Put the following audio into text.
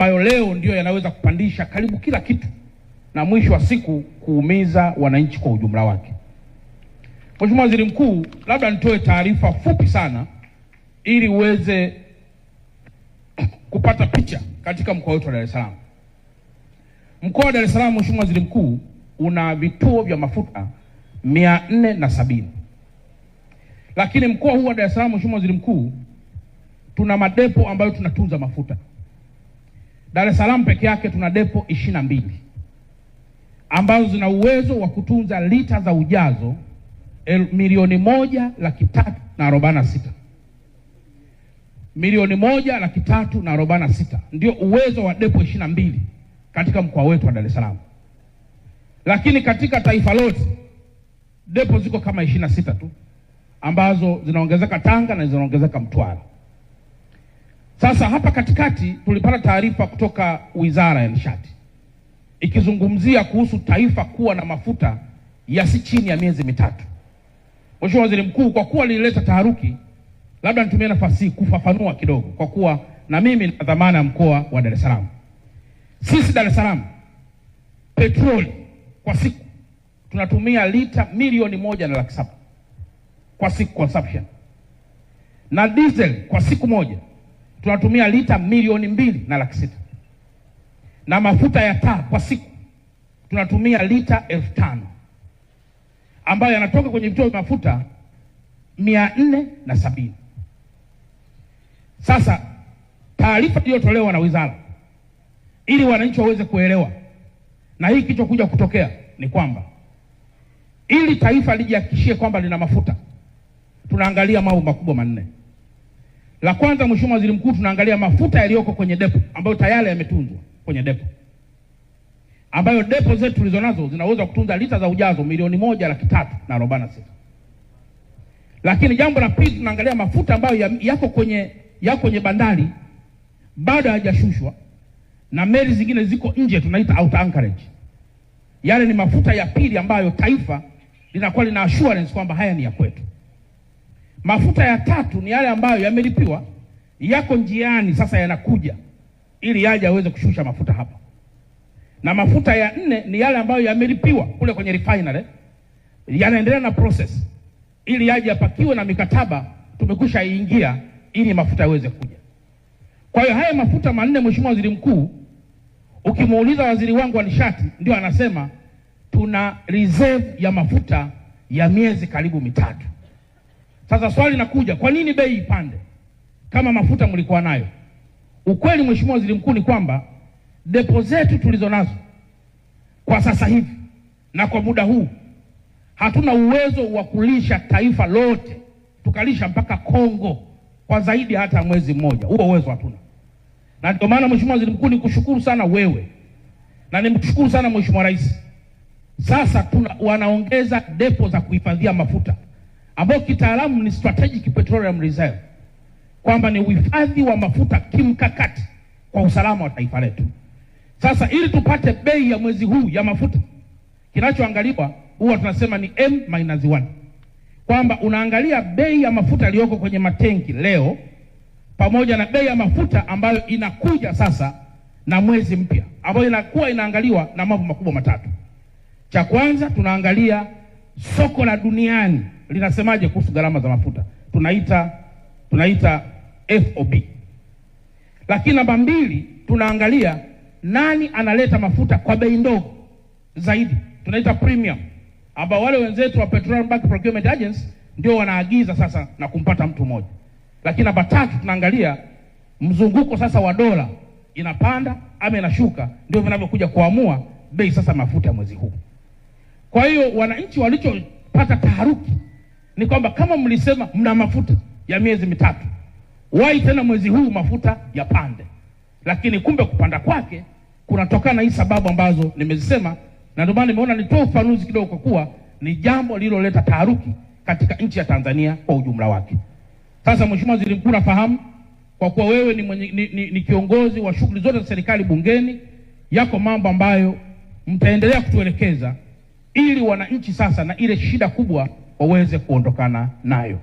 ambayo leo ndio yanaweza kupandisha karibu kila kitu na mwisho wa siku kuumiza wananchi kwa ujumla wake. Mheshimiwa Waziri Mkuu, labda nitoe taarifa fupi sana ili uweze kupata picha katika mkoa wetu wa Dar es Salaam. Mkoa wa Dar es Salaam, Mheshimiwa Waziri Mkuu, una vituo vya mafuta 470. Lakini mkoa huu wa Dar es Salaam, Mheshimiwa Waziri Mkuu, tuna madepo ambayo tunatunza mafuta. Dar es Salaam peke yake tuna depo 22 ambazo zina uwezo wa kutunza lita za ujazo 1,346,000. 1,346,000 ndio uwezo wa depo 22 katika mkoa wetu wa Dar es Salaam. Lakini katika taifa lote depo ziko kama 26 tu ambazo zinaongezeka Tanga na zinaongezeka Mtwara. Sasa hapa katikati tulipata taarifa kutoka Wizara ya Nishati ikizungumzia kuhusu taifa kuwa na mafuta yasi chini ya miezi mitatu. Mheshimiwa Waziri Mkuu, kwa kuwa lilileta taharuki, labda nitumie nafasi hii kufafanua kidogo, kwa kuwa na mimi na dhamana ya mkoa wa Dar es Salaam. Sisi Dar es Salaam petroli kwa siku tunatumia lita 1,700,000 kwa siku consumption, na diesel kwa siku moja tunatumia lita 2,200,000, na mafuta ya taa kwa siku tunatumia lita 5,000 ambayo yanatoka kwenye vituo vya mafuta 470. Sasa taarifa iliyotolewa na wizara ili wananchi waweze kuelewa na hii kilichokuja kutokea ni kwamba ili taifa lijihakikishie kwamba lina mafuta, tunaangalia mambo makubwa manne. La kwanza, Mheshimiwa Waziri Mkuu, tunaangalia mafuta yaliyoko kwenye depo ambayo tayari yametunzwa kwenye depo, ambayo depo zetu tulizonazo zinaweza kutunza lita za ujazo 1,346,000. Lakini jambo la pili, tunaangalia mafuta ambayo yako kwenye bandari bado hayajashushwa na meli zingine ziko nje, tunaita out anchorage. Yale ni mafuta ya pili ambayo taifa linakuwa lina assurance kwamba haya ni ya kwetu. Mafuta ya tatu ni yale ambayo yamelipiwa, yako njiani sasa yanakuja ili yaje aweze kushusha mafuta hapa. Na mafuta ya nne ni yale ambayo yamelipiwa kule kwenye refinery, yanaendelea na process ili yaje yapakiwe na mikataba tumekwisha ingia ili mafuta yaweze kuja. Kwa hiyo haya mafuta manne, Mheshimiwa Waziri Mkuu, ukimuuliza waziri wangu wa nishati ndio anasema tuna reserve ya mafuta ya miezi karibu mitatu. Sasa swali linakuja, kwa nini bei ipande kama mafuta mlikuwa nayo? Ukweli Mheshimiwa Waziri Mkuu ni kwamba depo zetu tulizo nazo kwa sasa hivi na kwa muda huu hatuna uwezo wa kulisha taifa lote, tukalisha mpaka Kongo kwa zaidi hata mwezi mmoja. Huo uwezo hatuna. Na ndio maana Mheshimiwa Waziri Mkuu, nikushukuru sana wewe na nimshukuru sana Mheshimiwa Rais. Sasa wanaongeza depo za kuhifadhia mafuta ambao kitaalamu ni strategic petroleum reserve, kwamba ni uhifadhi wa mafuta kimkakati kwa usalama wa taifa letu. Sasa ili tupate bei ya mwezi huu ya mafuta, kinachoangaliwa huwa tunasema ni M-1, kwamba unaangalia bei ya mafuta yaliyoko kwenye matenki leo pamoja na bei ya mafuta ambayo inakuja sasa na mwezi mpya, ambayo inakuwa inaangaliwa na mambo makubwa matatu. Cha kwanza, tunaangalia soko la duniani linasemaje kuhusu gharama za mafuta, tunaita FOB. Lakini namba mbili, tunaangalia nani analeta mafuta kwa bei ndogo zaidi, tunaita premium, ambao wale wenzetu wa Petroleum Bulk Procurement Agency ndio wanaagiza sasa na kumpata mtu mmoja. Lakini namba tatu, tunaangalia mzunguko sasa wa dola, inapanda ama inashuka, ndio vinavyokuja kuamua bei sasa mafuta ya mwezi huu. Kwa hiyo wananchi walichopata taharuki ni kwamba kama mlisema mna mafuta ya miezi mitatu, wai tena mwezi huu mafuta yapande? Lakini kumbe kupanda kwake kunatokana na hii sababu ambazo nimezisema, na ndio maana nimeona nitoe ufafanuzi kidogo, kwa kuwa ni jambo lililoleta taharuki katika nchi ya Tanzania kwa ujumla wake. Sasa Mheshimiwa Waziri Mkuu, nafahamu kwa kuwa wewe ni kiongozi wa shughuli zote za serikali bungeni, yako mambo ambayo mtaendelea kutuelekeza ili wananchi sasa na ile shida kubwa waweze kuondokana nayo.